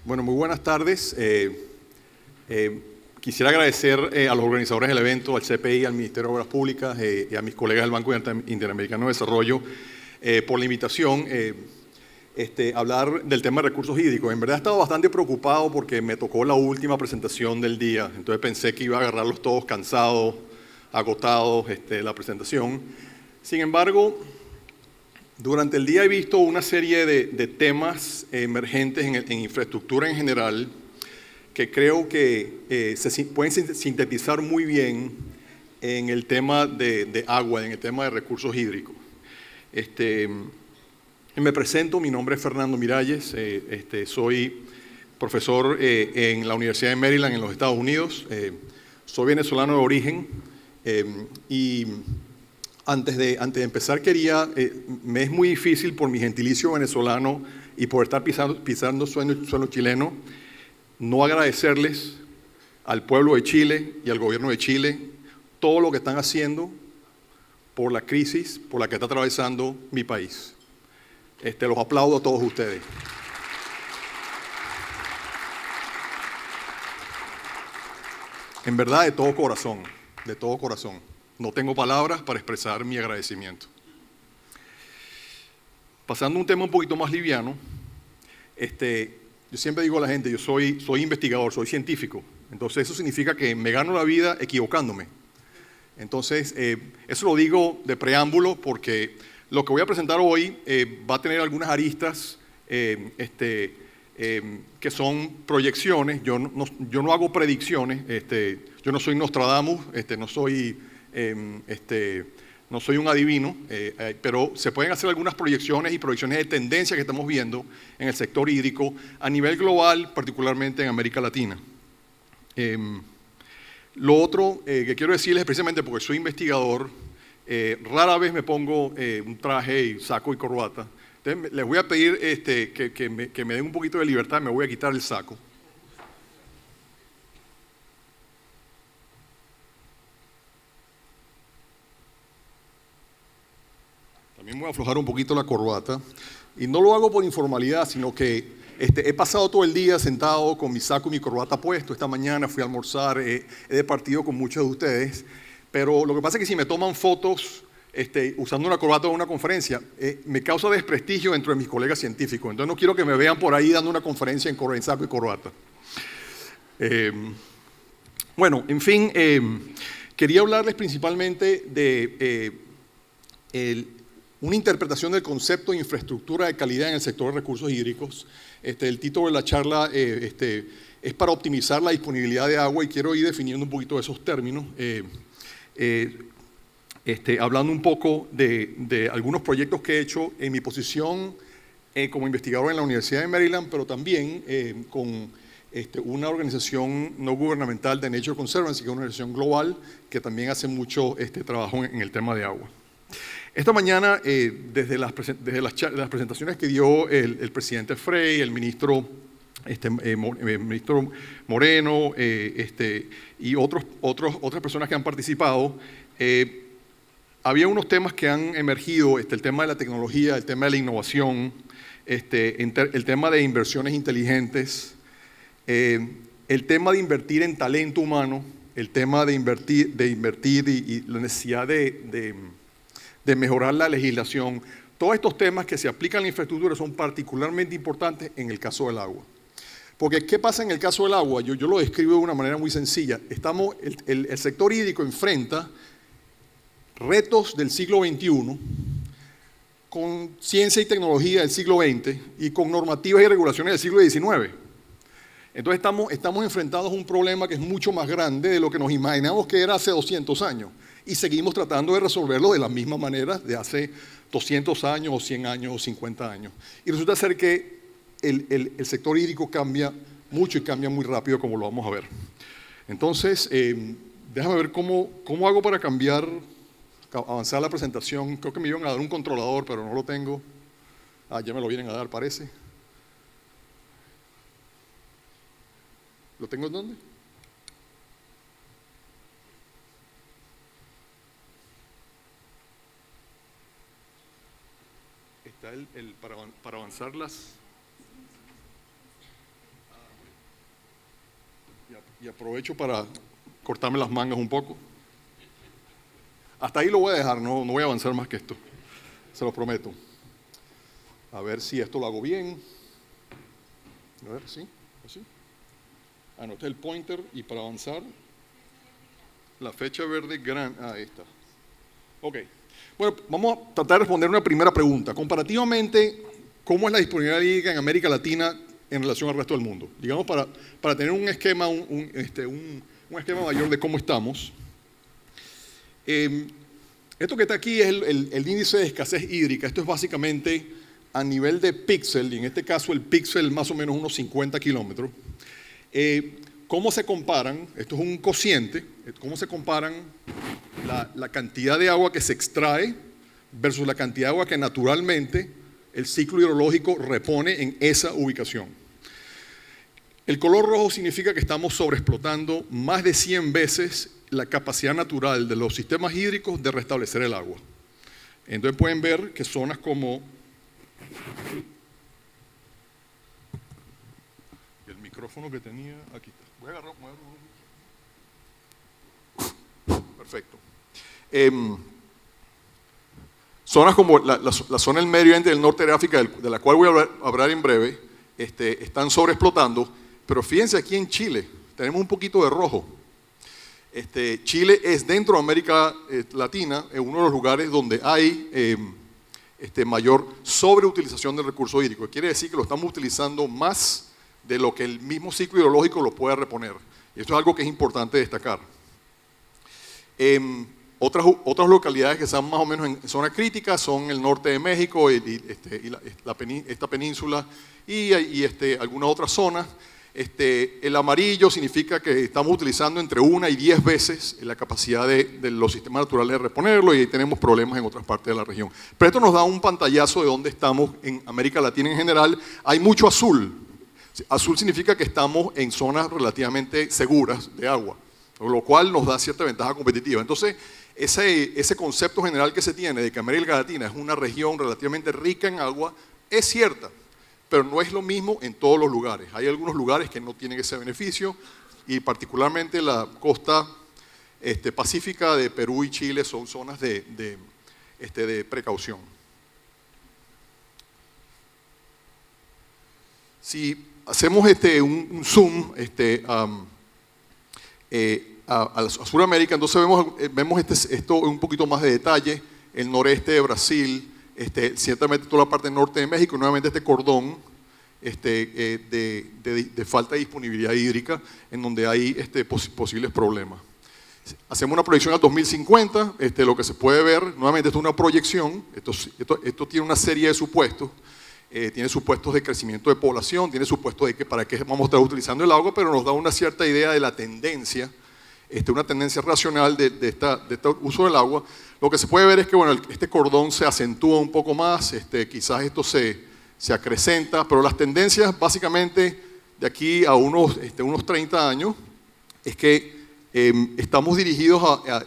Bueno, muy buenas tardes. Quisiera agradecer a los organizadores del evento, al CPI, al Ministerio de Obras Públicas y a mis colegas del Banco Interamericano de Desarrollo por la invitación a hablar del tema de recursos hídricos. En verdad he estado bastante preocupado porque me tocó la última presentación del día, entonces pensé que iba a agarrarlos todos cansados, agotados la presentación. Sin embargo, durante el día he visto una serie de temas emergentes en infraestructura en general que creo que se pueden sintetizar muy bien en el tema de agua, en el tema de recursos hídricos. Me presento, mi nombre es Fernando Miralles, soy profesor en la Universidad de Maryland en los Estados Unidos, soy venezolano de origen y antes de empezar me es muy difícil por mi gentilicio venezolano y por estar pisando suelo chileno, no agradecerles al pueblo de Chile y al gobierno de Chile todo lo que están haciendo por la crisis por la que está atravesando mi país. Los aplaudo a todos ustedes. En verdad, de todo corazón, de todo corazón. No tengo palabras para expresar mi agradecimiento. Pasando a un tema un poquito más liviano, yo siempre digo a la gente, yo soy investigador, soy científico. Entonces eso significa que me gano la vida equivocándome. Entonces, eso lo digo de preámbulo porque lo que voy a presentar hoy va a tener algunas aristas que son proyecciones. Yo no hago predicciones, yo no soy Nostradamus, no soy un adivino, pero se pueden hacer algunas proyecciones y proyecciones de tendencia que estamos viendo en el sector hídrico a nivel global, particularmente en América Latina. Lo otro que quiero decirles, precisamente porque soy investigador, rara vez me pongo un traje y saco y corbata. Entonces, les voy a pedir que me den un poquito de libertad, me voy a quitar el saco. También voy a aflojar un poquito la corbata. Y no lo hago por informalidad, sino que he pasado todo el día sentado con mi saco y mi corbata puesto. Esta mañana fui a almorzar, he departido con muchos de ustedes. Pero lo que pasa es que si me toman fotos usando una corbata en una conferencia, me causa desprestigio entre mis colegas científicos. Entonces no quiero que me vean por ahí dando una conferencia en saco y corbata. Bueno, en fin, quería hablarles principalmente de una interpretación del concepto de infraestructura de calidad en el sector de recursos hídricos. El título de la charla es para optimizar la disponibilidad de agua y quiero ir definiendo un poquito esos términos, hablando un poco de algunos proyectos que he hecho en mi posición como investigador en la Universidad de Maryland, pero también con una organización no gubernamental de Nature Conservancy, que es una organización global que también hace mucho trabajo en el tema de agua. Esta mañana, desde las presentaciones que dio el presidente Frey, el ministro Moreno y otras personas que han participado, había unos temas que han emergido, el tema de la tecnología, el tema de la innovación, el tema de inversiones inteligentes, el tema de invertir en talento humano, el tema de invertir y la necesidad de mejorar la legislación. Todos estos temas que se aplican a la infraestructura son particularmente importantes en el caso del agua. Porque, ¿qué pasa en el caso del agua? Yo lo describo de una manera muy sencilla. El sector hídrico enfrenta retos del siglo XXI con ciencia y tecnología del siglo XX y con normativas y regulaciones del siglo XIX. Entonces estamos enfrentados a un problema que es mucho más grande de lo que nos imaginamos que era hace 200 años. Y seguimos tratando de resolverlo de la misma manera de hace 200 años, o 100 años, o 50 años. Y resulta ser que el sector hídrico cambia mucho y cambia muy rápido, como lo vamos a ver. Entonces, déjame ver cómo hago para avanzar la presentación. Creo que me iban a dar un controlador, pero no lo tengo. Ya me lo vienen a dar, parece. ¿Lo tengo en dónde? Está para avanzar las... Y aprovecho para cortarme las mangas un poco. Hasta ahí lo voy a dejar, no voy a avanzar más que esto. Se lo prometo. A ver si esto lo hago bien. A ver, ¿sí? ¿Así? Anoté el pointer y para avanzar, la fecha verde grande. Ahí está. Ok. Bueno, vamos a tratar de responder una primera pregunta. Comparativamente, ¿cómo es la disponibilidad hídrica en América Latina en relación al resto del mundo? Digamos, para tener un esquema, un esquema mayor de cómo estamos. Esto que está aquí es el índice de escasez hídrica. Esto es básicamente a nivel de píxel, y en este caso el píxel más o menos unos 50 kilómetros. ¿Cómo se comparan? Esto es un cociente. ¿Cómo se comparan la cantidad de agua que se extrae versus la cantidad de agua que naturalmente el ciclo hidrológico repone en esa ubicación? El color rojo significa que estamos sobreexplotando más de 100 veces la capacidad natural de los sistemas hídricos de restablecer el agua. Entonces pueden ver que zonas como el micrófono que tenía, aquí está. Voy a agarrar. Perfecto. Zonas como la zona del Medio Oriente del norte de África, de la cual voy a hablar en breve, están sobreexplotando, pero fíjense aquí en Chile, tenemos un poquito de rojo. Chile es dentro de América Latina, uno de los lugares donde hay mayor sobreutilización del recurso hídrico. Quiere decir que lo estamos utilizando más de lo que el mismo ciclo hidrológico lo puede reponer. Y esto es algo que es importante destacar. Otras localidades que están más o menos en zona crítica son el norte de México esta península y algunas otras zonas. El amarillo significa que estamos utilizando entre 1 y 10 veces la capacidad de los sistemas naturales de reponerlo y ahí tenemos problemas en otras partes de la región. Pero esto nos da un pantallazo de dónde estamos en América Latina en general. Hay mucho azul. Azul significa que estamos en zonas relativamente seguras de agua, lo cual nos da cierta ventaja competitiva. Entonces, ese concepto general que se tiene de que América Latina es una región relativamente rica en agua, es cierta, pero no es lo mismo en todos los lugares. Hay algunos lugares que no tienen ese beneficio y particularmente la costa pacífica de Perú y Chile son zonas de precaución. Si hacemos un zoom a Sudamérica, entonces vemos esto en un poquito más de detalle, el noreste de Brasil, ciertamente toda la parte norte de México, nuevamente este cordón de falta de disponibilidad hídrica, en donde hay posibles problemas. Hacemos una proyección al 2050, lo que se puede ver, nuevamente esto es una proyección, esto tiene una serie de supuestos, tiene supuestos de crecimiento de población, tiene supuestos de que para qué vamos a estar utilizando el agua, pero nos da una cierta idea de la tendencia, una tendencia racional de este uso del agua. Lo que se puede ver es que bueno, este cordón se acentúa un poco más, quizás esto se acrecenta, pero las tendencias básicamente de aquí a unos 30 años es que estamos dirigidos a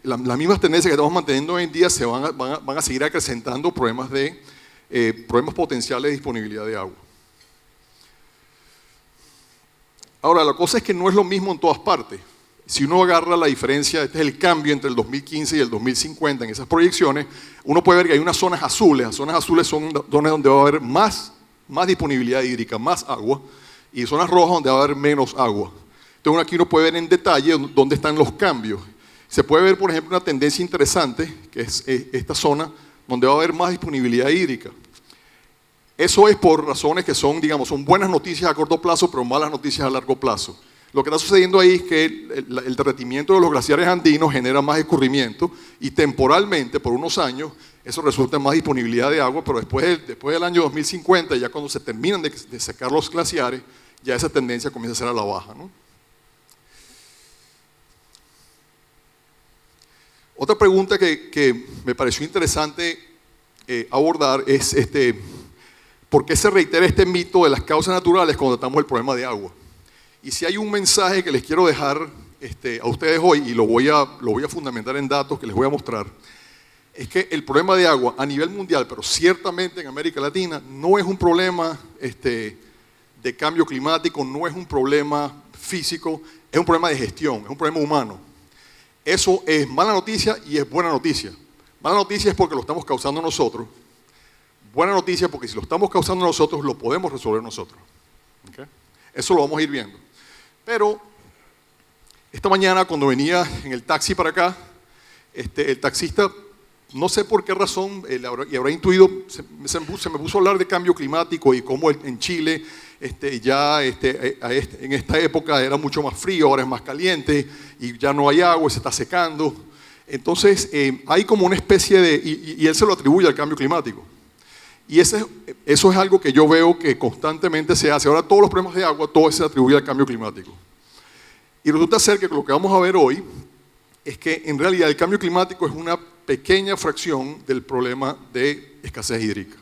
las mismas tendencias que estamos manteniendo hoy en día van a seguir acrecentando problemas potenciales de disponibilidad de agua. Ahora, la cosa es que no es lo mismo en todas partes. Si uno agarra la diferencia, este es el cambio entre el 2015 y el 2050 en esas proyecciones, uno puede ver que hay unas zonas azules. Las zonas azules son zonas donde va a haber más disponibilidad hídrica, más agua, y zonas rojas donde va a haber menos agua. Entonces aquí uno puede ver en detalle dónde están los cambios. Se puede ver, por ejemplo, una tendencia interesante, que es esta zona donde va a haber más disponibilidad hídrica. Eso es por razones que son buenas noticias a corto plazo, pero malas noticias a largo plazo. Lo que está sucediendo ahí es que el derretimiento de los glaciares andinos genera más escurrimiento y temporalmente, por unos años, eso resulta en más disponibilidad de agua, pero después del año 2050, ya cuando se terminan de secar los glaciares, ya esa tendencia comienza a ser a la baja, ¿no? Otra pregunta que me pareció interesante abordar es ¿por qué se reitera este mito de las causas naturales cuando tratamos el problema de agua? Y si hay un mensaje que les quiero dejar a ustedes hoy, y lo voy a fundamentar en datos que les voy a mostrar, es que el problema de agua a nivel mundial, pero ciertamente en América Latina, no es un problema de cambio climático, no es un problema físico, es un problema de gestión, es un problema humano. Eso es mala noticia y es buena noticia. Mala noticia es porque lo estamos causando nosotros. Buena noticia porque si lo estamos causando nosotros, lo podemos resolver nosotros. ¿Okay? Eso lo vamos a ir viendo. Pero esta mañana cuando venía en el taxi para acá, el taxista, no sé por qué razón, y habrá intuido, se me puso a hablar de cambio climático y cómo en Chile en esta época era mucho más frío, ahora es más caliente y ya no hay agua, se está secando. Entonces hay como una especie de, y él se lo atribuye al cambio climático. Y eso es algo que yo veo que constantemente se hace. Ahora todos los problemas de agua, todo se atribuye al cambio climático. Y resulta ser que lo que vamos a ver hoy es que en realidad el cambio climático es una pequeña fracción del problema de escasez hídrica.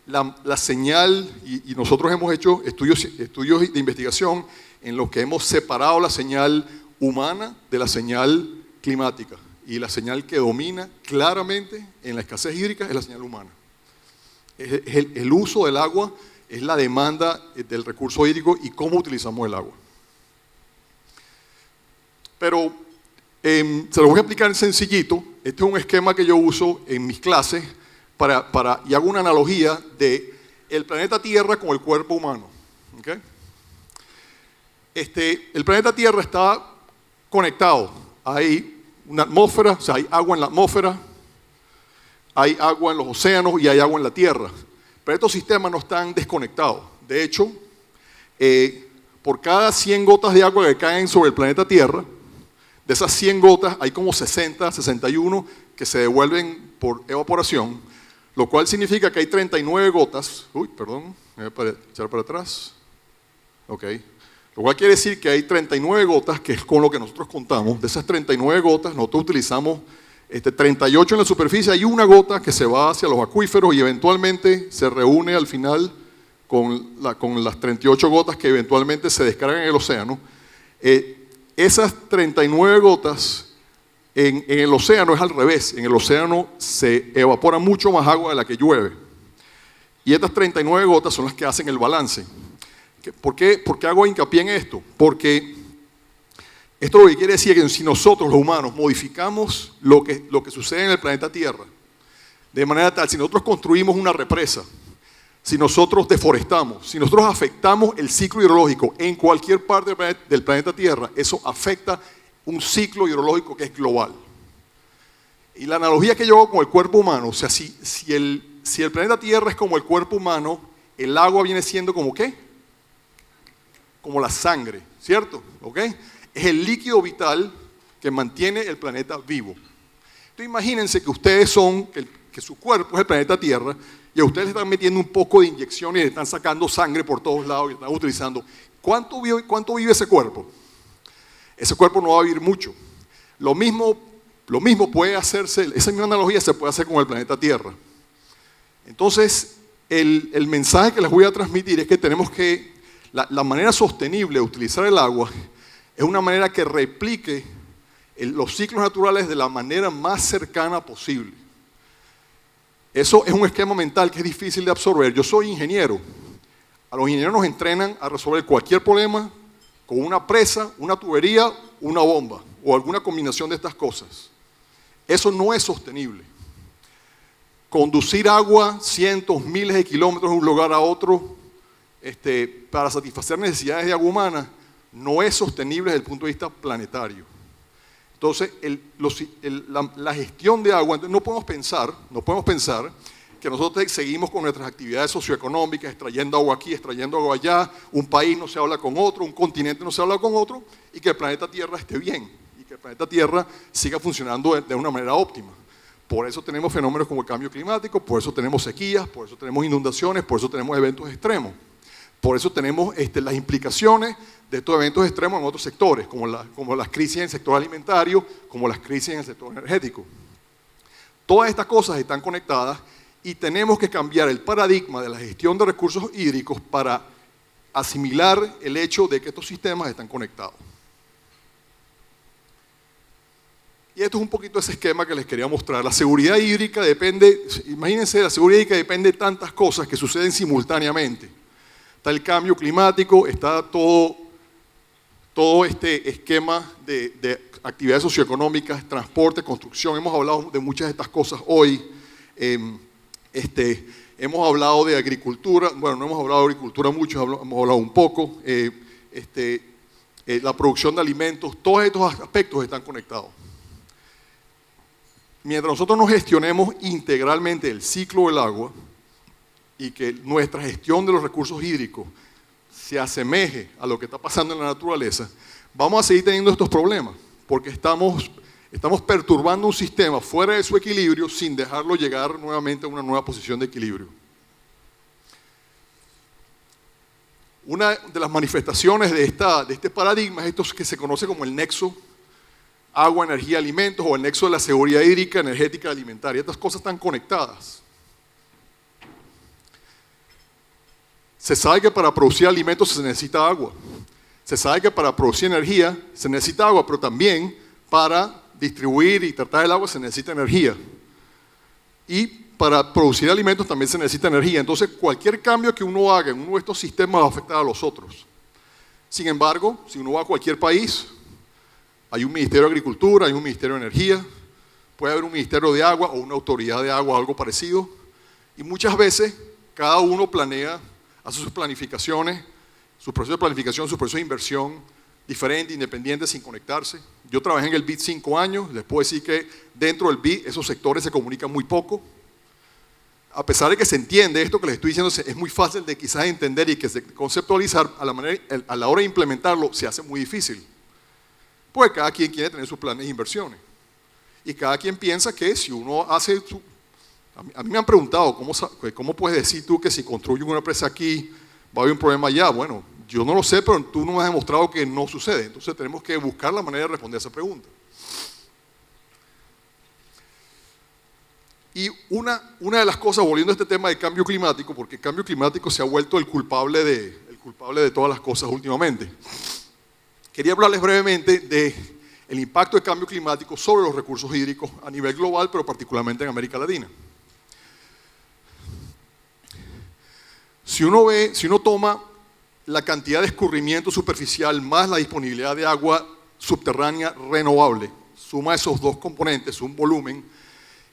La señal, y nosotros hemos hecho estudios de investigación en los que hemos separado la señal humana de la señal climática. Y la señal que domina claramente en la escasez hídrica es la señal humana. El uso del agua es la demanda del recurso hídrico y cómo utilizamos el agua. Pero se lo voy a explicar sencillito. Este es un esquema que yo uso en mis clases y hago una analogía de el planeta Tierra con el cuerpo humano. ¿Okay? El planeta Tierra está conectado. Hay una atmósfera, o sea, hay agua en la atmósfera, hay agua en los océanos y hay agua en la Tierra. Pero estos sistemas no están desconectados. De hecho, por cada 100 gotas de agua que caen sobre el planeta Tierra, de esas 100 gotas hay como 60, 61 que se devuelven por evaporación, lo cual significa que hay 39 gotas. Uy, perdón, me voy a echar para atrás. Ok. Lo cual quiere decir que hay 39 gotas, que es con lo que nosotros contamos. De esas 39 gotas, nosotros utilizamos 38 en la superficie, hay una gota que se va hacia los acuíferos y eventualmente se reúne al final con las 38 gotas que eventualmente se descargan en el océano. Esas 39 gotas en el océano es al revés, en el océano se evapora mucho más agua de la que llueve. Y estas 39 gotas son las que hacen el balance. ¿Por qué hago hincapié en esto? Porque esto lo que quiere decir es que si nosotros los humanos modificamos lo que sucede en el planeta Tierra, de manera tal, si nosotros construimos una represa, si nosotros deforestamos, si nosotros afectamos el ciclo hidrológico en cualquier parte del planeta Tierra, eso afecta un ciclo hidrológico que es global. Y la analogía que yo hago con el cuerpo humano, o sea, si el planeta Tierra es como el cuerpo humano, el agua viene siendo como ¿qué? Como la sangre, ¿cierto? ¿Ok? Es el líquido vital que mantiene el planeta vivo. Entonces imagínense que ustedes que su cuerpo es el planeta Tierra y a ustedes le están metiendo un poco de inyecciones y le están sacando sangre por todos lados y están utilizando. ¿Cuánto vive ese cuerpo? Ese cuerpo no va a vivir mucho. Lo mismo puede hacerse, esa misma analogía se puede hacer con el planeta Tierra. Entonces, el mensaje que les voy a transmitir es que tenemos que, la manera sostenible de utilizar el agua es una manera que replique los ciclos naturales de la manera más cercana posible. Eso es un esquema mental que es difícil de absorber. Yo soy ingeniero. A los ingenieros nos entrenan a resolver cualquier problema con una presa, una tubería, una bomba o alguna combinación de estas cosas. Eso no es sostenible. Conducir agua cientos, miles de kilómetros de un lugar a otro para satisfacer necesidades de agua humana no es sostenible desde el punto de vista planetario. Entonces, la gestión de agua, no podemos pensar que nosotros seguimos con nuestras actividades socioeconómicas, extrayendo agua aquí, extrayendo agua allá, un país no se habla con otro, un continente no se habla con otro, y que el planeta Tierra esté bien, y que el planeta Tierra siga funcionando de una manera óptima. Por eso tenemos fenómenos como el cambio climático, por eso tenemos sequías, por eso tenemos inundaciones, por eso tenemos eventos extremos. Por eso tenemos las implicaciones de estos eventos extremos en otros sectores, como las crisis en el sector alimentario, como las crisis en el sector energético. Todas estas cosas están conectadas y tenemos que cambiar el paradigma de la gestión de recursos hídricos para asimilar el hecho de que estos sistemas están conectados. Y esto es un poquito ese esquema que les quería mostrar. La seguridad hídrica depende, imagínense, la seguridad hídrica depende de tantas cosas que suceden simultáneamente. Está el cambio climático, está todo todo este esquema de actividades socioeconómicas, transporte, construcción. Hemos hablado de muchas de estas cosas hoy. Hemos hablado de agricultura, bueno, no hemos hablado de agricultura mucho, hemos hablado un poco. La producción de alimentos, todos estos aspectos están conectados. Mientras nosotros no gestionemos integralmente el ciclo del agua y que nuestra gestión de los recursos hídricos se asemeje a lo que está pasando en la naturaleza, vamos a seguir teniendo estos problemas, porque estamos perturbando un sistema fuera de su equilibrio sin dejarlo llegar nuevamente a una nueva posición de equilibrio. Una de las manifestaciones de este paradigma es esto que se conoce como el nexo agua, energía, alimentos, o el nexo de la seguridad hídrica, energética y alimentaria. Estas cosas están conectadas. Se sabe que para producir alimentos se necesita agua. Se sabe que para producir energía se necesita agua, pero también para distribuir y tratar el agua se necesita energía. Y para producir alimentos también se necesita energía. Entonces, cualquier cambio que uno haga en uno de estos sistemas va a afectar a los otros. Sin embargo, si uno va a cualquier país, hay un Ministerio de Agricultura, hay un Ministerio de Energía, puede haber un Ministerio de Agua o una autoridad de agua o algo parecido. Y muchas veces, cada uno planea, hace sus planificaciones, su proceso de planificación, su proceso de inversión, diferente, independiente, sin conectarse. Yo trabajé en el BID 5 años, les puedo decir que dentro del BID esos sectores se comunican muy poco. A pesar de que se entiende esto que les estoy diciendo, es muy fácil de quizás entender y que se conceptualizar, a la hora de implementarlo se hace muy difícil. Pues cada quien quiere tener sus planes de inversiones. Y cada quien piensa que si uno hace su... A mí me han preguntado, ¿cómo puedes decir tú que si construyo una empresa aquí va a haber un problema allá? Bueno, yo no lo sé, pero tú no me has demostrado que no sucede. Entonces tenemos que buscar la manera de responder a esa pregunta. Y una de las cosas, volviendo a este tema de cambio climático, porque el cambio climático se ha vuelto el culpable de todas las cosas últimamente. Quería hablarles brevemente del impacto del cambio climático sobre los recursos hídricos a nivel global, pero particularmente en América Latina. Si uno toma la cantidad de escurrimiento superficial más la disponibilidad de agua subterránea renovable, suma esos dos componentes, un volumen,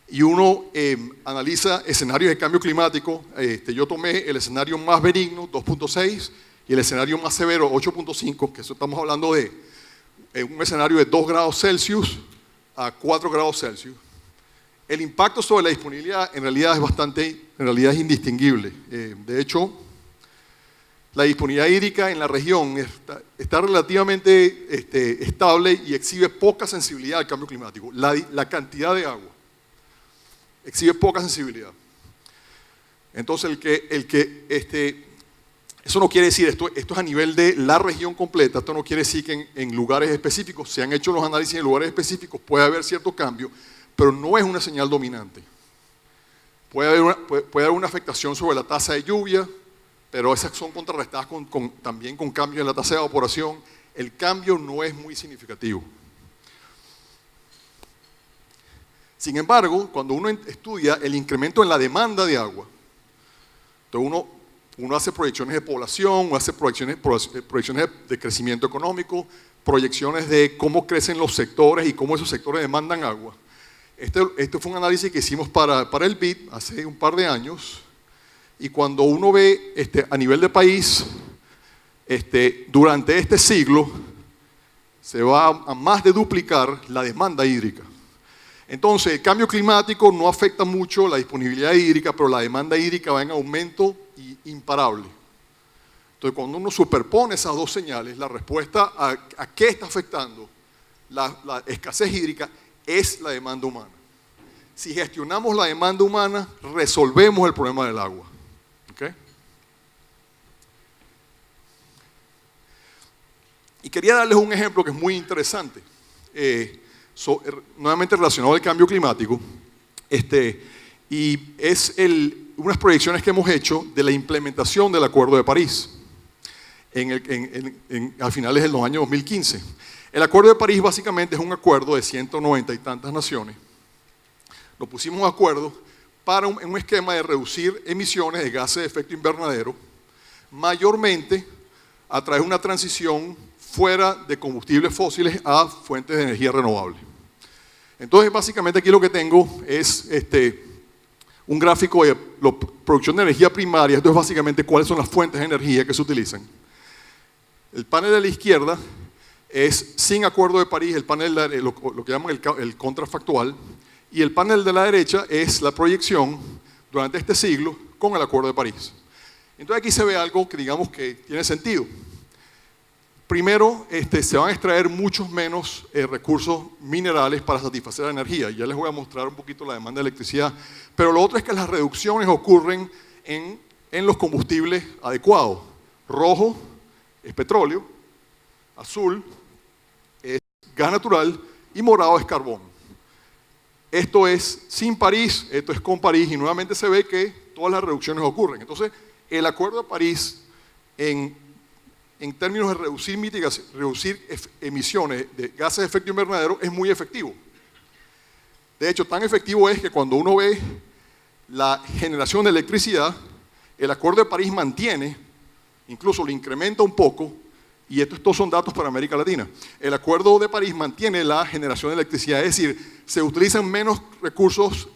y uno analiza escenarios de cambio climático, yo tomé el escenario más benigno, 2.6, y el escenario más severo, 8.5, que eso estamos hablando de un escenario de 2 grados Celsius a 4 grados Celsius. El impacto sobre la disponibilidad en realidad es indistinguible. De hecho, la disponibilidad hídrica en la región está relativamente estable y exhibe poca sensibilidad al cambio climático. La cantidad de agua exhibe poca sensibilidad. Entonces, eso no quiere decir, esto es a nivel de la región completa, esto no quiere decir que en lugares específicos, se han hecho los análisis en lugares específicos, puede haber cierto cambio, pero no es una señal dominante. Puede haber una afectación sobre la tasa de lluvia, pero esas son contrarrestadas también con cambios en la tasa de evaporación. El cambio no es muy significativo. Sin embargo, cuando uno estudia el incremento en la demanda de agua, entonces uno hace proyecciones de población, uno hace proyecciones de crecimiento económico, proyecciones de cómo crecen los sectores y cómo esos sectores demandan agua. Este fue un análisis que hicimos para el BID hace un par de años, y cuando uno ve a nivel de país, durante este siglo se va a más de duplicar la demanda hídrica. Entonces, el cambio climático no afecta mucho la disponibilidad hídrica, pero la demanda hídrica va en aumento imparable. Entonces, cuando uno superpone esas dos señales, la respuesta a qué está afectando la escasez hídrica es la demanda humana. Si gestionamos la demanda humana, resolvemos el problema del agua. ¿Okay? Y quería darles un ejemplo que es muy interesante. Nuevamente relacionado al cambio climático, y es unas proyecciones que hemos hecho de la implementación del Acuerdo de París a finales de los años 2015. El Acuerdo de París básicamente es un acuerdo de 190 y tantas naciones. Nos pusimos de acuerdo para un esquema de reducir emisiones de gases de efecto invernadero, mayormente a través de una transición fuera de combustibles fósiles a fuentes de energía renovable. Entonces, básicamente aquí lo que tengo es un gráfico de la producción de energía primaria. Esto es básicamente cuáles son las fuentes de energía que se utilizan. El panel de la izquierda es sin Acuerdo de París, el panel lo que llaman el contrafactual, y el panel de la derecha es la proyección durante este siglo con el Acuerdo de París. Entonces aquí se ve algo que digamos que tiene sentido. Primero, se van a extraer muchos menos recursos minerales para satisfacer la energía. Ya les voy a mostrar un poquito la demanda de electricidad. Pero lo otro es que las reducciones ocurren en los combustibles adecuados. Rojo es petróleo, azul es gas natural y morado es carbón. Esto es sin París, esto es con París, y nuevamente se ve que todas las reducciones ocurren. Entonces, el Acuerdo de París en términos de reducir emisiones de gases de efecto invernadero es muy efectivo. De hecho, tan efectivo es que cuando uno ve la generación de electricidad, el Acuerdo de París mantiene, incluso lo incrementa un poco, y estos son datos para América Latina. El Acuerdo de París mantiene la generación de electricidad, es decir, se utilizan menos recursos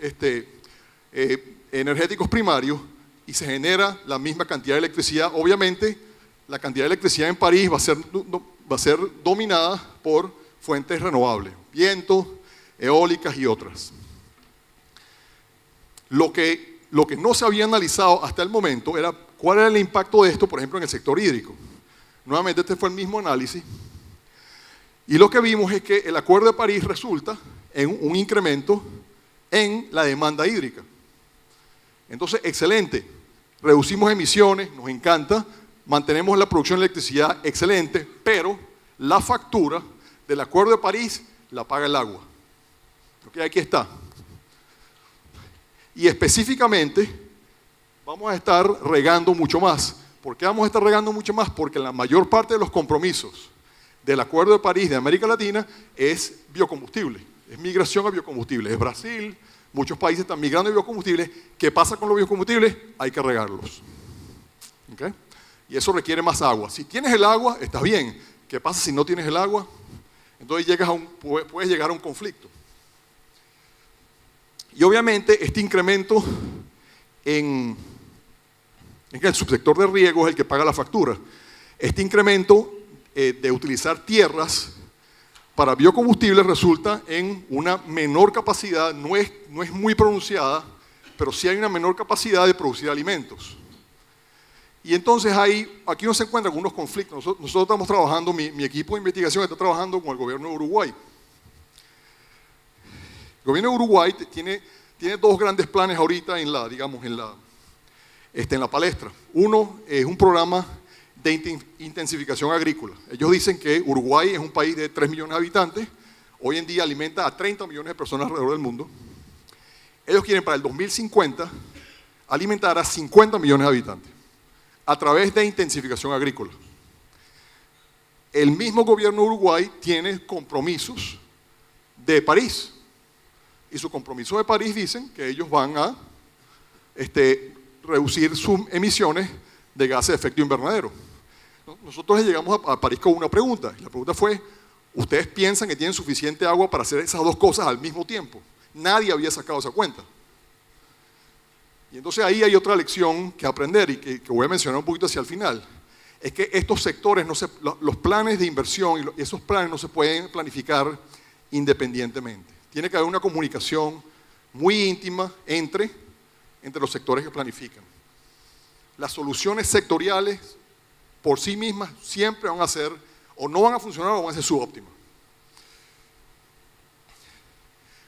energéticos primarios y se genera la misma cantidad de electricidad. Obviamente, la cantidad de electricidad en París va a ser dominada por fuentes renovables, viento, eólicas y otras. Lo que no se había analizado hasta el momento era cuál era el impacto de esto, por ejemplo, en el sector hídrico. Nuevamente, este fue el mismo análisis. Y lo que vimos es que el Acuerdo de París resulta en un incremento en la demanda hídrica. Entonces, excelente. Reducimos emisiones, nos encanta. Mantenemos la producción de electricidad, excelente, pero la factura del Acuerdo de París la paga el agua. Okay, aquí está. Y específicamente vamos a estar regando mucho más. ¿Por qué vamos a estar regando mucho más? Porque la mayor parte de los compromisos del Acuerdo de París de América Latina es biocombustible, es migración a biocombustible. Es Brasil, muchos países están migrando a biocombustibles. ¿Qué pasa con los biocombustibles? Hay que regarlos. ¿Okay? Y eso requiere más agua. Si tienes el agua, estás bien. ¿Qué pasa si no tienes el agua? Entonces puedes llegar a un conflicto. Y obviamente este incremento en el subsector de riego es el que paga la factura. Este incremento de utilizar tierras para biocombustibles resulta en una menor capacidad, no es muy pronunciada, pero sí hay una menor capacidad de producir alimentos. Y entonces aquí uno se encuentra con unos conflictos. Nosotros estamos trabajando, mi equipo de investigación está trabajando con el gobierno de Uruguay. El gobierno de Uruguay tiene dos grandes planes ahorita en la palestra. Uno es un programa de intensificación agrícola. Ellos dicen que Uruguay es un país de 3 millones de habitantes, hoy en día alimenta a 30 millones de personas alrededor del mundo. Ellos quieren para el 2050 alimentar a 50 millones de habitantes a través de intensificación agrícola. El mismo gobierno de Uruguay tiene compromisos de París. Y su compromiso de París dicen que ellos van a reducir sus emisiones de gases de efecto invernadero. Nosotros llegamos a París con una pregunta. Y la pregunta fue, ¿ustedes piensan que tienen suficiente agua para hacer esas dos cosas al mismo tiempo? Nadie había sacado esa cuenta. Y entonces ahí hay otra lección que aprender y que voy a mencionar un poquito hacia el final. Es que estos sectores, los planes de inversión y esos planes no se pueden planificar independientemente. Tiene que haber una comunicación muy íntima entre los sectores que planifican. Las soluciones sectoriales por sí mismas siempre van a ser, o no van a funcionar o van a ser subóptimas.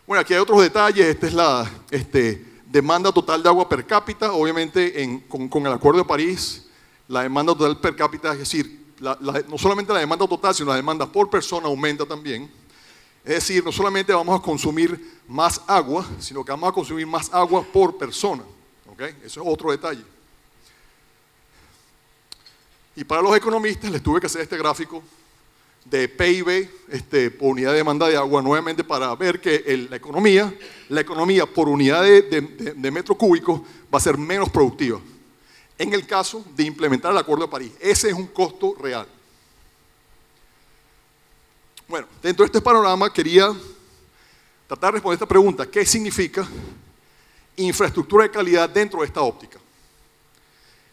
Bueno, aquí hay otros detalles. Esta es la demanda total de agua per cápita. Obviamente, con el Acuerdo de París, la demanda total per cápita, es decir, no solamente la demanda total, sino la demanda por persona aumenta también. Es decir, no solamente vamos a consumir más agua, sino que vamos a consumir más agua por persona. ¿Okay? Eso es otro detalle. Y para los economistas les tuve que hacer este gráfico de PIB por unidad de demanda de agua, nuevamente para ver que la economía por unidad de metro cúbico va a ser menos productiva en el caso de implementar el Acuerdo de París. Ese es un costo real. Bueno, dentro de este panorama quería tratar de responder esta pregunta: ¿qué significa infraestructura de calidad dentro de esta óptica?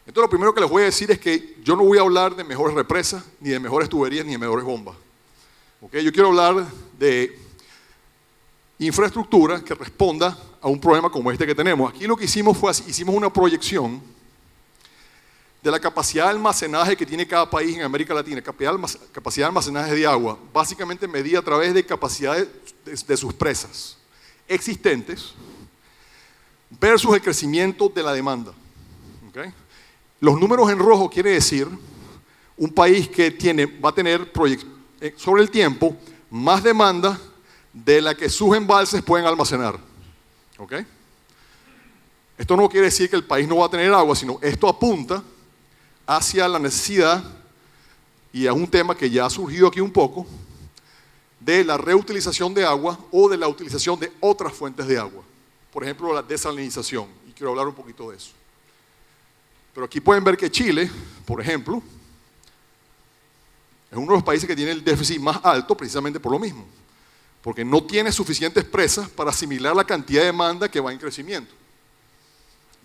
Entonces, lo primero que les voy a decir es que yo no voy a hablar de mejores represas, ni de mejores tuberías, ni de mejores bombas. ¿Okay? Yo quiero hablar de infraestructura que responda a un problema como este que tenemos. Aquí lo que hicimos fue, hicimos una proyección de la capacidad de almacenaje que tiene cada país en América Latina, capacidad de almacenaje de agua, básicamente medida a través de capacidad de sus presas existentes versus el crecimiento de la demanda. ¿Okay? Los números en rojo quiere decir un país que va a tener sobre el tiempo más demanda de la que sus embalses pueden almacenar. ¿Okay? Esto no quiere decir que el país no va a tener agua, sino esto apunta hacia la necesidad, y a un tema que ya ha surgido aquí un poco, de la reutilización de agua o de la utilización de otras fuentes de agua. Por ejemplo, la desalinización, y quiero hablar un poquito de eso. Pero aquí pueden ver que Chile, por ejemplo, es uno de los países que tiene el déficit más alto precisamente por lo mismo, porque no tiene suficientes presas para asimilar la cantidad de demanda que va en crecimiento.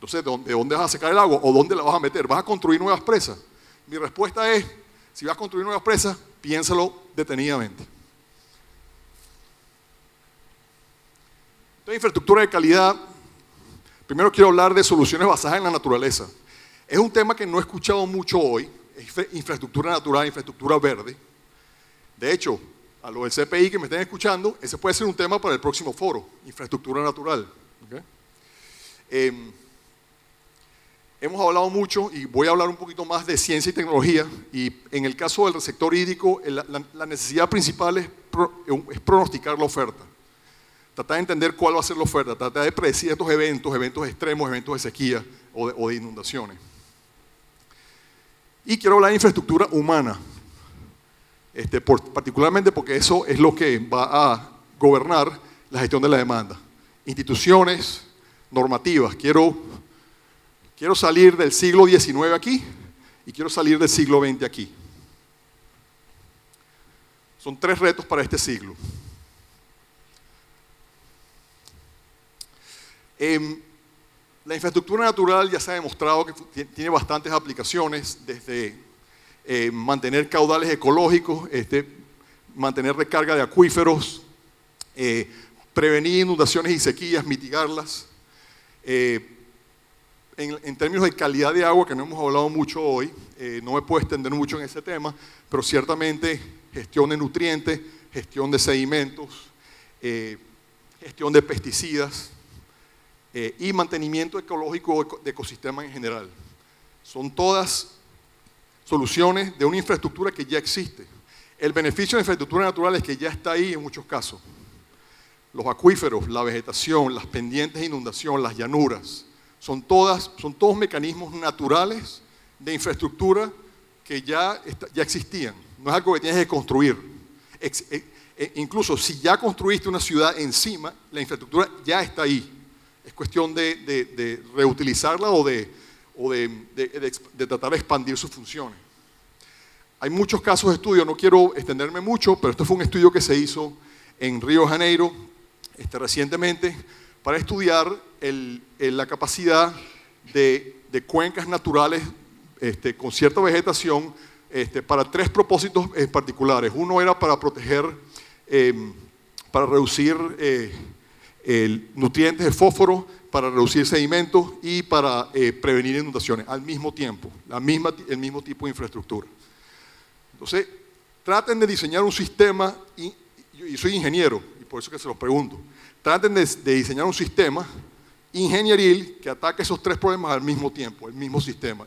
Entonces, ¿de dónde vas a sacar el agua? ¿O dónde la vas a meter? ¿Vas a construir nuevas presas? Mi respuesta es, si vas a construir nuevas presas, piénsalo detenidamente. Entonces, infraestructura de calidad, primero quiero hablar de soluciones basadas en la naturaleza. Es un tema que no he escuchado mucho hoy, infraestructura natural, infraestructura verde. De hecho, a los del CPI que me estén escuchando, ese puede ser un tema para el próximo foro, infraestructura natural. ¿Okay? Hemos hablado mucho, y voy a hablar un poquito más de ciencia y tecnología, y en el caso del sector hídrico, la necesidad principal es pronosticar la oferta. Tratar de entender cuál va a ser la oferta, tratar de predecir estos eventos extremos, eventos de sequía o de inundaciones. Y quiero hablar de infraestructura humana, particularmente porque eso es lo que va a gobernar la gestión de la demanda. Instituciones, normativas. Quiero salir del siglo XIX aquí y quiero salir del siglo XX aquí. Son 3 retos para este siglo. La infraestructura natural ya se ha demostrado que tiene bastantes aplicaciones, desde mantener caudales ecológicos, mantener recarga de acuíferos, prevenir inundaciones y sequías, mitigarlas. En términos de calidad de agua, que no hemos hablado mucho hoy, no me puedo extender mucho en ese tema, pero ciertamente gestión de nutrientes, gestión de sedimentos, gestión de pesticidas y mantenimiento ecológico de ecosistemas en general. Son todas soluciones de una infraestructura que ya existe. El beneficio de la infraestructura natural es que ya está ahí en muchos casos. Los acuíferos, la vegetación, las pendientes de inundación, las llanuras, son todos mecanismos naturales de infraestructura que ya existían. No es algo que tienes que construir. Incluso si ya construiste una ciudad encima, la infraestructura ya está ahí. Es cuestión de reutilizarla o de tratar de expandir sus funciones. Hay muchos casos de estudio, no quiero extenderme mucho, pero este fue un estudio que se hizo en Río de Janeiro recientemente para estudiar la capacidad de cuencas naturales con cierta vegetación para 3 propósitos particulares. Uno era para proteger, para reducir nutrientes de fósforo, para reducir sedimentos y para prevenir inundaciones al mismo tiempo, el mismo tipo de infraestructura. Entonces, traten de diseñar un sistema, y soy ingeniero, y por eso que se los pregunto, traten de diseñar un sistema ingenieril que ataque esos 3 problemas al mismo tiempo, el mismo sistema,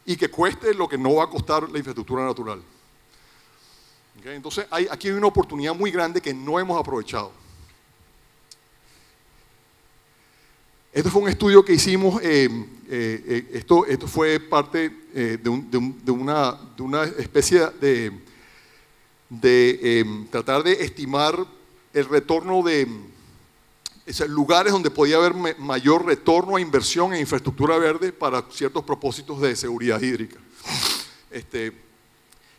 y que cueste lo que no va a costar la infraestructura natural. ¿Okay? Entonces, aquí hay una oportunidad muy grande que no hemos aprovechado. Este fue un estudio que hicimos, esto fue parte de una especie de tratar de estimar el retorno de lugares donde podía haber mayor retorno a inversión en infraestructura verde para ciertos propósitos de seguridad hídrica.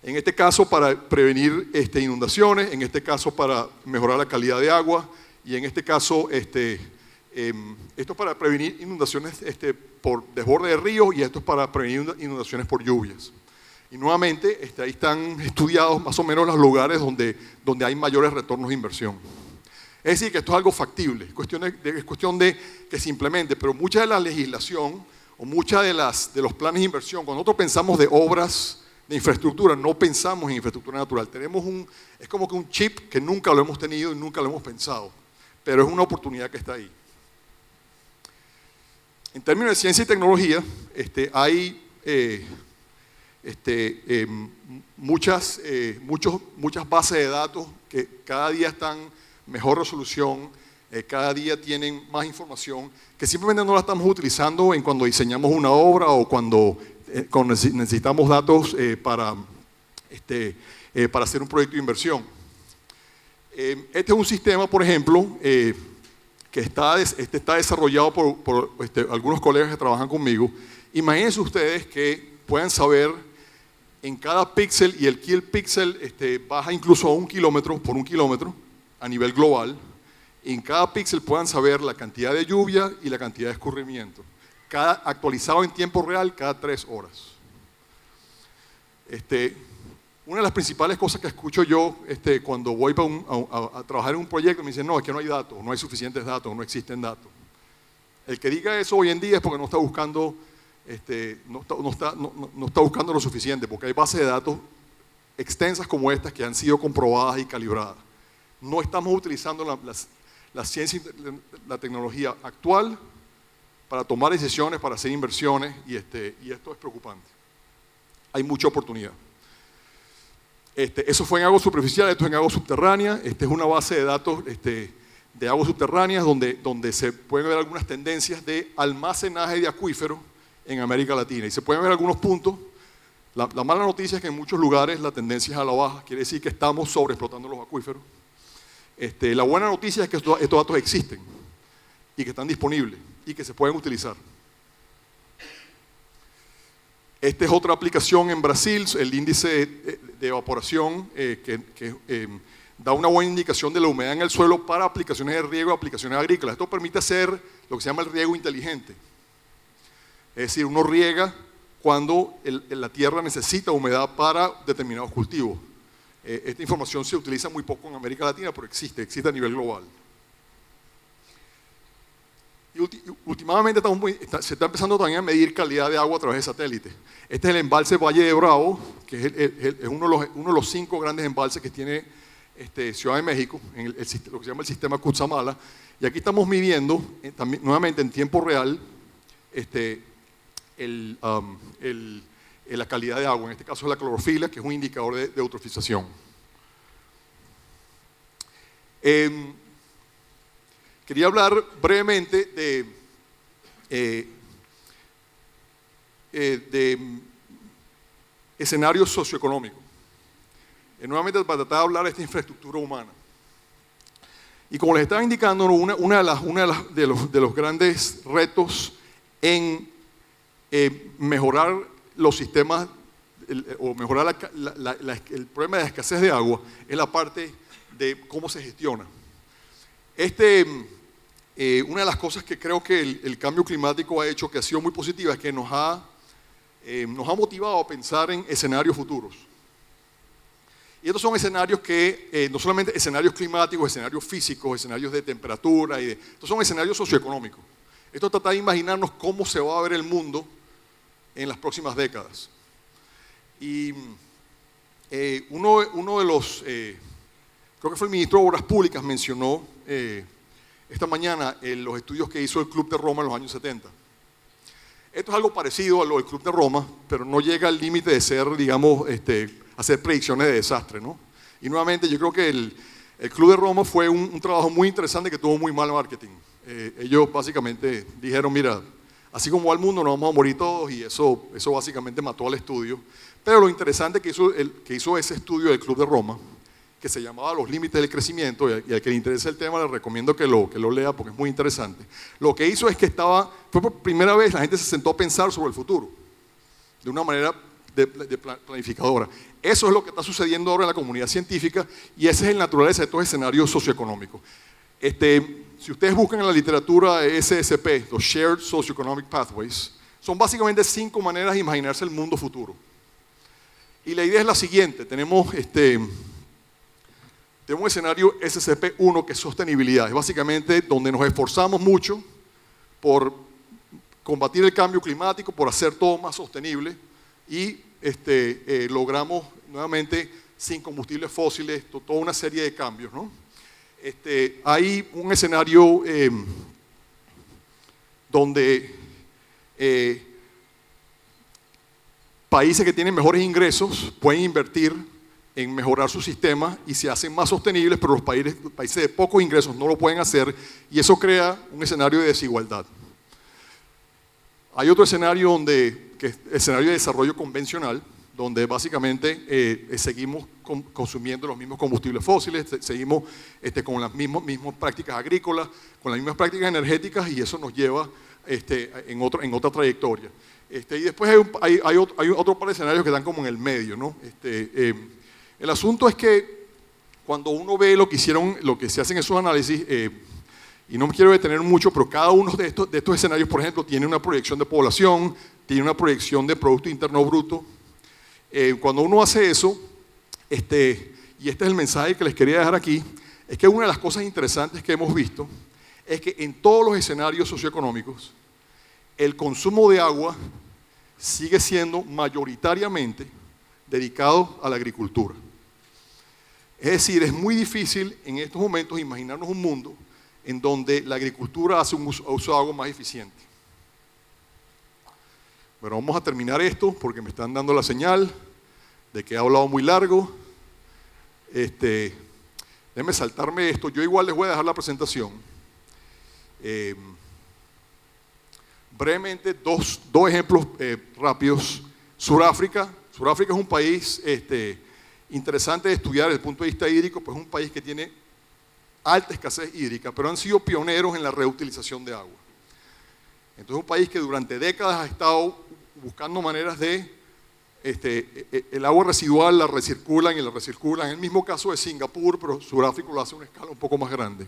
En este caso para prevenir inundaciones, en este caso para mejorar la calidad de agua y en este caso esto es para prevenir inundaciones por desborde de ríos y esto es para prevenir inundaciones por lluvias. Y nuevamente ahí están estudiados más o menos los lugares donde hay mayores retornos de inversión. Es decir, que esto es algo factible, es cuestión de que se implemente, pero mucha de la legislación o muchas de los planes de inversión, cuando nosotros pensamos de obras de infraestructura, no pensamos en infraestructura natural. Es como que un chip que nunca lo hemos tenido y nunca lo hemos pensado, pero es una oportunidad que está ahí. En términos de ciencia y tecnología, hay muchas bases de datos que cada día están mejor resolución, cada día tienen más información, que simplemente no la estamos utilizando en cuando diseñamos una obra o cuando necesitamos datos para hacer un proyecto de inversión. Este es un sistema, por ejemplo, que está desarrollado por algunos colegas que trabajan conmigo. Imagínense ustedes que puedan saber en cada píxel, y el kill píxel baja incluso a 1 kilómetro por 1 kilómetro a nivel global, en cada píxel puedan saber la cantidad de lluvia y la cantidad de escurrimiento, actualizado en tiempo real cada 3 horas. Una de las principales cosas que escucho yo cuando voy a trabajar en un proyecto, me dicen, no, es que no hay datos, no hay suficientes datos, no existen datos. El que diga eso hoy en día es porque no está buscando, no está buscando lo suficiente, porque hay bases de datos extensas como estas que han sido comprobadas y calibradas. No estamos utilizando la ciencia y la tecnología actual para tomar decisiones, para hacer inversiones, y esto es preocupante. Hay mucha oportunidad. Eso fue en agua superficial, esto es en agua subterránea. Esta es una base de datos de aguas subterráneas donde se pueden ver algunas tendencias de almacenaje de acuíferos en América Latina. Y se pueden ver algunos puntos. La mala noticia es que en muchos lugares la tendencia es a la baja, quiere decir que estamos sobreexplotando los acuíferos. La buena noticia es que estos datos existen y que están disponibles y que se pueden utilizar. Esta es otra aplicación en Brasil, el índice de evaporación que da una buena indicación de la humedad en el suelo para aplicaciones de riego, aplicaciones agrícolas. Esto permite hacer lo que se llama el riego inteligente. Es decir, uno riega cuando la tierra necesita humedad para determinados cultivos. Esta información se utiliza muy poco en América Latina, pero existe a nivel global. Y últimamente se está empezando también a medir calidad de agua a través de satélites. Este es el embalse Valle de Bravo, que es uno de los 5 grandes embalses que tiene Ciudad de México, en lo que se llama el sistema Cutzamala. Y aquí estamos midiendo, nuevamente en tiempo real, la calidad de agua. En este caso es la clorofila, que es un indicador de eutrofización. Quería hablar brevemente de escenarios socioeconómicos. Nuevamente para tratar de hablar de esta infraestructura humana. Y como les estaba indicando, de los grandes retos en mejorar los sistemas o mejorar el problema de la escasez de agua es la parte de cómo se gestiona. Una de las cosas que creo que el cambio climático ha hecho, que ha sido muy positiva, es que nos ha motivado a pensar en escenarios futuros. Y estos son escenarios que, no solamente escenarios climáticos, escenarios físicos, escenarios de temperatura, estos son escenarios socioeconómicos. Esto trata de imaginarnos cómo se va a ver el mundo en las próximas décadas. Y uno de los, creo que fue el ministro de Obras Públicas, mencionó esta mañana los estudios que hizo el Club de Roma en los años 70. Esto es algo parecido a lo del Club de Roma, pero no llega al límite de ser, digamos, hacer predicciones de desastre, ¿no? Y nuevamente yo creo que el Club de Roma fue un trabajo muy interesante que tuvo muy mal marketing. Ellos básicamente dijeron, mira, así como va el mundo nos vamos a morir todos, y eso básicamente mató al estudio. Pero lo interesante que hizo ese estudio del Club de Roma, que se llamaba Los Límites del Crecimiento, y al que le interesa el tema le recomiendo que lo lea porque es muy interesante. Lo que hizo es que fue por primera vez la gente se sentó a pensar sobre el futuro, de una manera planificadora. Eso es lo que está sucediendo ahora en la comunidad científica y esa es la naturaleza de estos escenarios socioeconómicos. Si ustedes buscan en la literatura SSP, los Shared Socioeconomic Pathways, son básicamente 5 maneras de imaginarse el mundo futuro. Y la idea es la siguiente, tenemos un escenario SCP-1 que es sostenibilidad, es básicamente donde nos esforzamos mucho por combatir el cambio climático, por hacer todo más sostenible y logramos nuevamente sin combustibles fósiles, toda una serie de cambios, ¿no? Hay un escenario donde países que tienen mejores ingresos pueden invertir en mejorar su sistema y se hacen más sostenibles, pero los países de pocos ingresos no lo pueden hacer y eso crea un escenario de desigualdad. Hay otro escenario que es el escenario de desarrollo convencional, donde básicamente seguimos consumiendo los mismos combustibles fósiles, seguimos con las mismas prácticas agrícolas, con las mismas prácticas energéticas y eso nos lleva en otra trayectoria. Y después hay otro par de escenarios que están como en el medio, ¿no? El asunto es que cuando uno ve lo que se hace en esos análisis, y no me quiero detener mucho, pero cada uno de estos escenarios, por ejemplo, tiene una proyección de población, tiene una proyección de Producto Interno Bruto. Cuando uno hace eso, y este es el mensaje que les quería dejar aquí, es que una de las cosas interesantes que hemos visto es que en todos los escenarios socioeconómicos, el consumo de agua sigue siendo mayoritariamente dedicado a la agricultura. Es decir, es muy difícil en estos momentos imaginarnos un mundo en donde la agricultura hace un uso de agua más eficiente. Bueno, vamos a terminar esto porque me están dando la señal de que he hablado muy largo. Déjenme saltarme esto. Yo igual les voy a dejar la presentación. Brevemente, dos ejemplos rápidos. Sudáfrica es un país interesante de estudiar desde el punto de vista hídrico, pues es un país que tiene alta escasez hídrica, pero han sido pioneros en la reutilización de agua. Entonces es un país que durante décadas ha estado buscando maneras de el agua residual la recirculan y la recirculan. En el mismo caso de Singapur, pero Sudáfrica lo hace a una escala un poco más grande.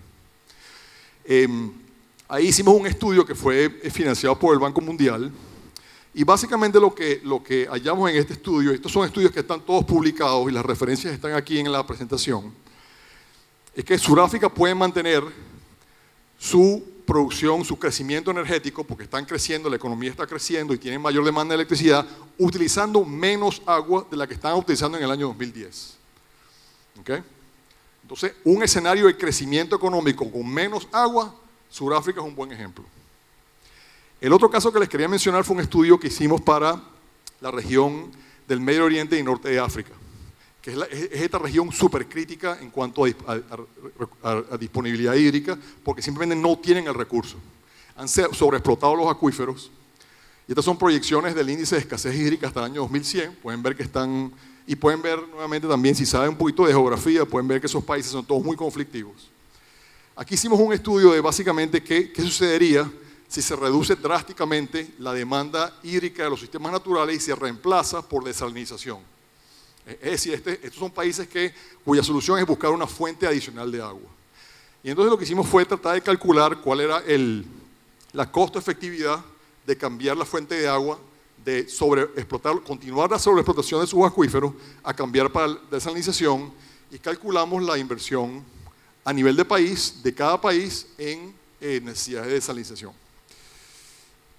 Ahí hicimos un estudio que fue financiado por el Banco Mundial y básicamente lo que hallamos en este estudio, estos son estudios que están todos publicados y las referencias están aquí en la presentación, es que Sudáfrica puede mantener su producción, su crecimiento energético, porque están creciendo, la economía está creciendo y tienen mayor demanda de electricidad, utilizando menos agua de la que estaban utilizando en el año 2010. ¿Okay? Entonces, un escenario de crecimiento económico con menos agua, Sudáfrica es un buen ejemplo. El otro caso que les quería mencionar fue un estudio que hicimos para la región del Medio Oriente y Norte de África, que es esta región súper crítica en cuanto a disponibilidad hídrica, porque simplemente no tienen el recurso. Han sobreexplotado los acuíferos, y estas son proyecciones del índice de escasez hídrica hasta el año 2100, pueden ver que están, y pueden ver nuevamente también, si saben un poquito de geografía, pueden ver que esos países son todos muy conflictivos. Aquí hicimos un estudio de básicamente qué sucedería si se reduce drásticamente la demanda hídrica de los sistemas naturales y se reemplaza por desalinización. Es decir, estos son países cuya solución es buscar una fuente adicional de agua. Y entonces lo que hicimos fue tratar de calcular cuál era la costo-efectividad de cambiar la fuente de agua, de continuar la sobreexplotación de sus acuíferos, a cambiar para la desalinización, y calculamos la inversión a nivel de país, de cada país, en necesidades de desalinización.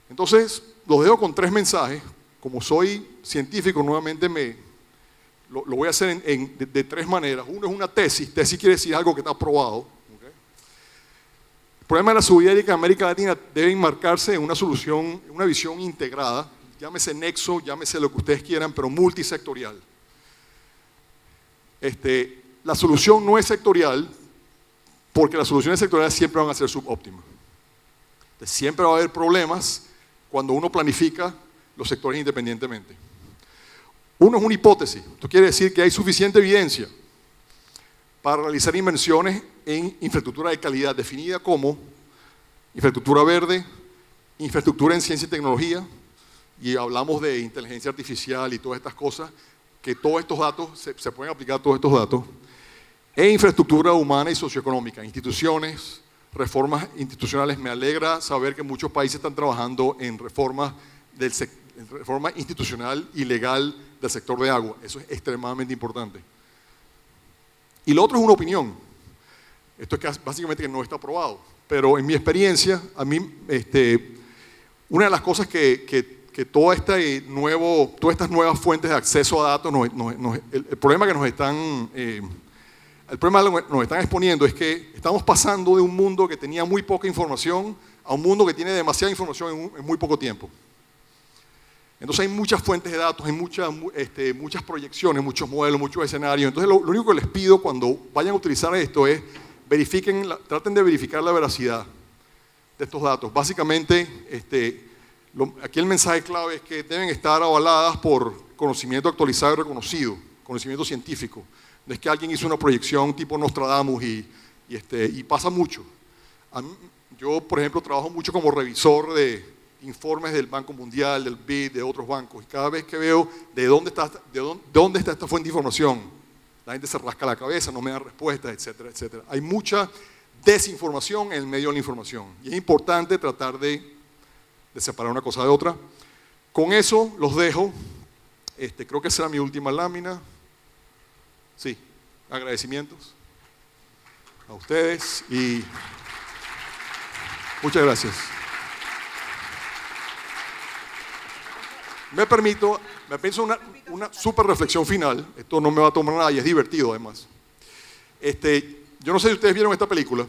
Entonces, los dejo con 3 mensajes. Como soy científico, nuevamente lo voy a hacer de 3 maneras. Uno es una tesis. Tesis quiere decir algo que está probado. ¿Okay? El problema de la seguridad hídrica en América Latina debe enmarcarse en una solución, una visión integrada, llámese nexo, llámese lo que ustedes quieran, pero multisectorial. La solución no es sectorial, porque las soluciones sectoriales siempre van a ser subóptimas. Entonces, siempre va a haber problemas cuando uno planifica los sectores independientemente. Uno es una hipótesis. Esto quiere decir que hay suficiente evidencia para realizar inversiones en infraestructura de calidad, definida como infraestructura verde, infraestructura en ciencia y tecnología y hablamos de inteligencia artificial y todas estas cosas, que todos estos datos, se pueden aplicar todos estos datos, e infraestructura humana y socioeconómica, instituciones, reformas institucionales. Me alegra saber que muchos países están trabajando en reforma institucional y legal del sector de agua. Eso es extremadamente importante. Y lo otro es una opinión. Esto es que básicamente no está aprobado. Pero en mi experiencia, a mí, una de las cosas que todas estas nuevas fuentes de acceso a datos, el problema que nos están exponiendo es que estamos pasando de un mundo que tenía muy poca información a un mundo que tiene demasiada información en muy poco tiempo. Entonces hay muchas fuentes de datos, hay muchas proyecciones, muchos modelos, muchos escenarios. Entonces lo único que les pido cuando vayan a utilizar esto es traten de verificar la veracidad de estos datos. Básicamente, aquí el mensaje clave es que deben estar avaladas por conocimiento actualizado y reconocido, conocimiento científico. No es que alguien hizo una proyección tipo Nostradamus y pasa mucho. Yo, por ejemplo, trabajo mucho como revisor de informes del Banco Mundial, del BID, de otros bancos, y cada vez que veo de dónde está esta fuente de información, la gente se rasca la cabeza, no me dan respuestas, etcétera, etcétera. Hay mucha desinformación en el medio de la información, y es importante tratar de separar una cosa de otra. Con eso los dejo. Creo que será mi última lámina. Sí, agradecimientos a ustedes y muchas gracias. Me pienso una súper reflexión final. Esto no me va a tomar nada y es divertido además. Yo no sé si ustedes vieron esta película.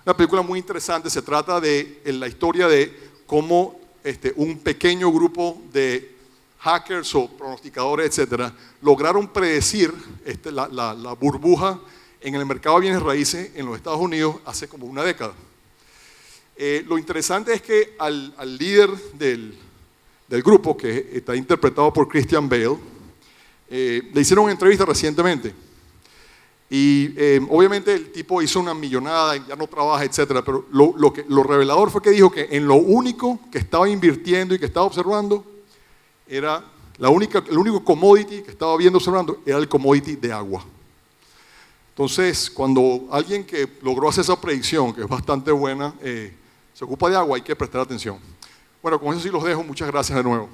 Una película muy interesante. Se trata de la historia de cómo un pequeño grupo de hackers o pronosticadores, etcétera, lograron predecir la burbuja en el mercado de bienes raíces en los Estados Unidos hace como una década. Lo interesante es que al líder del grupo, que está interpretado por Christian Bale, le hicieron una entrevista recientemente. Y obviamente el tipo hizo una millonada, ya no trabaja, etcétera, pero lo revelador fue que dijo que en lo único que estaba invirtiendo y que estaba observando era el único commodity que estaba observando era el commodity de agua. Entonces, cuando alguien que logró hacer esa predicción, que es bastante buena, se ocupa de agua, hay que prestar atención. Bueno, con eso sí los dejo. Muchas gracias de nuevo.